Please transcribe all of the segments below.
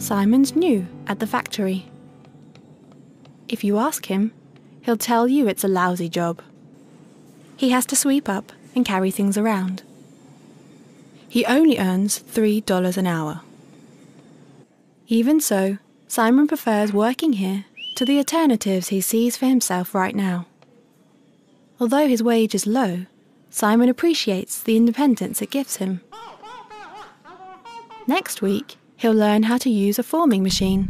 Simon's new at the factory. If you ask him, he'll tell you it's a lousy job. He has to sweep up and carry things around. He only earns $3 an hour. Even so, Simon prefers working here to the alternatives he sees for himself right now. Although his wage is low, Simon appreciates the independence it gives him. Next week, he'll learn how to use a forming machine.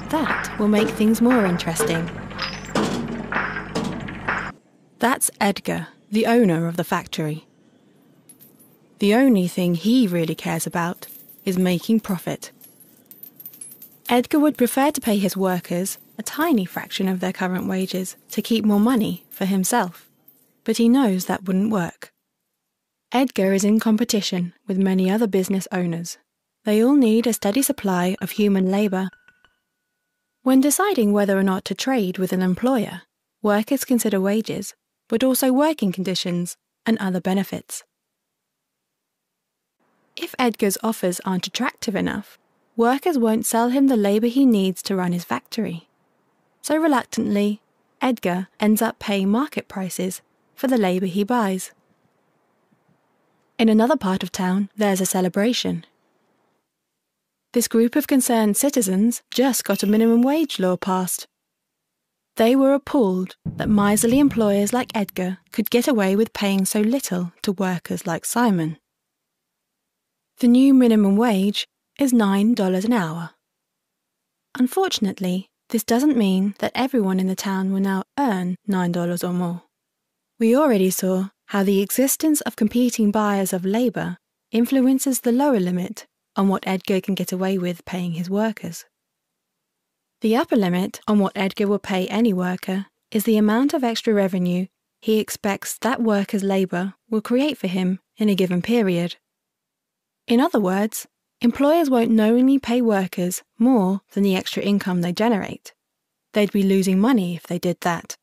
That will make things more interesting. That's Edgar, the owner of the factory. The only thing he really cares about is making profit. Edgar would prefer to pay his workers a tiny fraction of their current wages to keep more money for himself, but he knows that wouldn't work. Edgar is in competition with many other business owners. They all need a steady supply of human labour. When deciding whether or not to trade with an employer, workers consider wages, but also working conditions and other benefits. If Edgar's offers aren't attractive enough, workers won't sell him the labour he needs to run his factory. So reluctantly, Edgar ends up paying market prices for the labour he buys. In another part of town, there's a celebration. This group of concerned citizens just got a minimum wage law passed. They were appalled that miserly employers like Edgar could get away with paying so little to workers like Simon. The new minimum wage is $9 an hour. Unfortunately, this doesn't mean that everyone in the town will now earn $9 or more. We already saw how the existence of competing buyers of labour influences the lower limit on what Edgar can get away with paying his workers. The upper limit on what Edgar will pay any worker is the amount of extra revenue he expects that worker's labour will create for him in a given period. In other words, employers won't knowingly pay workers more than the extra income they generate. They'd be losing money if they did that.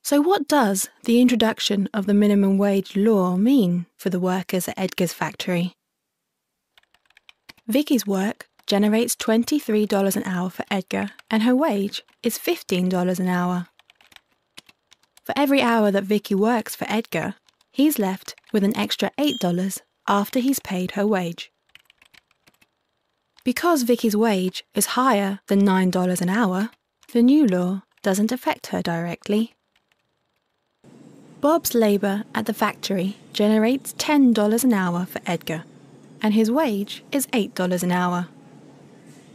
So what does the introduction of the minimum wage law mean for the workers at Edgar's factory? Vicky's work generates $23 an hour for Edgar, and her wage is $15 an hour. For every hour that Vicky works for Edgar, he's left with an extra $8 after he's paid her wage. Because Vicky's wage is higher than $9 an hour, the new law doesn't affect her directly. Bob's labour at the factory generates $10 an hour for Edgar, and his wage is $8 an hour.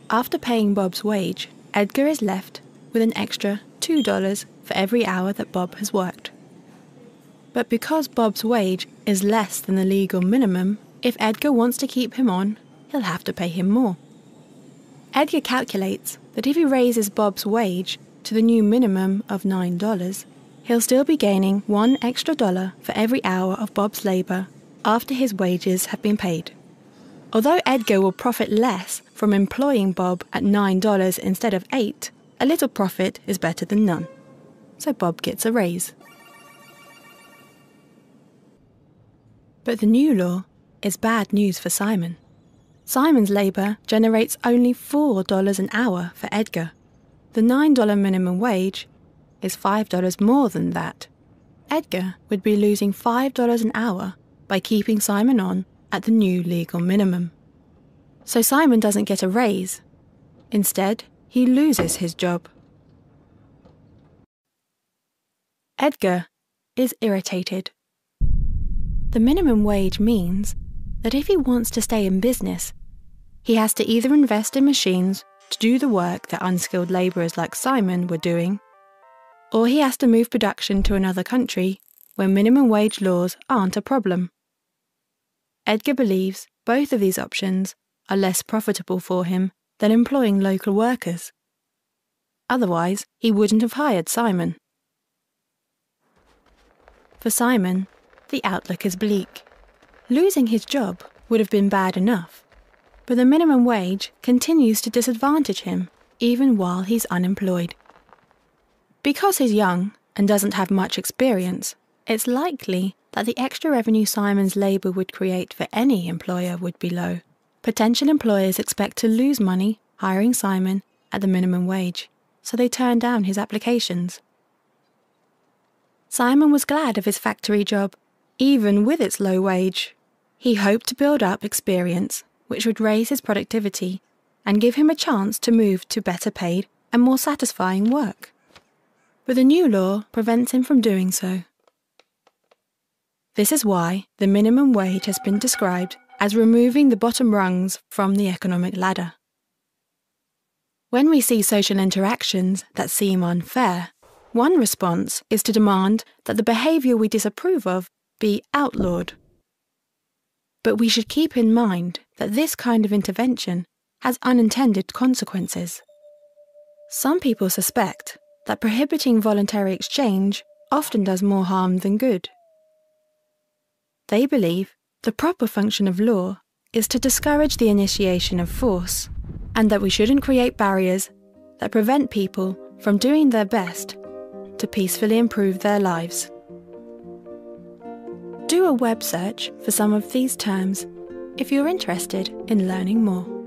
After paying Bob's wage, Edgar is left with an extra $2 for every hour that Bob has worked. But because Bob's wage is less than the legal minimum, if Edgar wants to keep him on, he'll have to pay him more. Edgar calculates that if he raises Bob's wage to the new minimum of $9, he'll still be gaining $1 extra for every hour of Bob's labour after his wages have been paid. Although Edgar will profit less from employing Bob at $9 instead of $8, a little profit is better than none. So Bob gets a raise. But the new law is bad news for Simon. Simon's labour generates only $4 an hour for Edgar. The $9 minimum wage is $5 more than that. Edgar would be losing $5 an hour by keeping Simon on at the new legal minimum. So Simon doesn't get a raise. Instead, he loses his job. Edgar is irritated. The minimum wage means that if he wants to stay in business, he has to either invest in machines to do the work that unskilled labourers like Simon were doing, or he has to move production to another country where minimum wage laws aren't a problem. Edgar believes both of these options are less profitable for him than employing local workers. Otherwise, he wouldn't have hired Simon. For Simon, the outlook is bleak. Losing his job would have been bad enough, but the minimum wage continues to disadvantage him even while he's unemployed. Because he's young and doesn't have much experience, it's likely that the extra revenue Simon's labour would create for any employer would be low. Potential employers expect to lose money hiring Simon at the minimum wage, so they turned down his applications. Simon was glad of his factory job, even with its low wage. He hoped to build up experience, which would raise his productivity and give him a chance to move to better paid and more satisfying work. But the new law prevents him from doing so. This is why the minimum wage has been described as removing the bottom rungs from the economic ladder. When we see social interactions that seem unfair, one response is to demand that the behaviour we disapprove of be outlawed. But we should keep in mind that this kind of intervention has unintended consequences. Some people suspect that prohibiting voluntary exchange often does more harm than good. They believe the proper function of law is to discourage the initiation of force, and that we shouldn't create barriers that prevent people from doing their best to peacefully improve their lives. Do a web search for some of these terms if you're interested in learning more.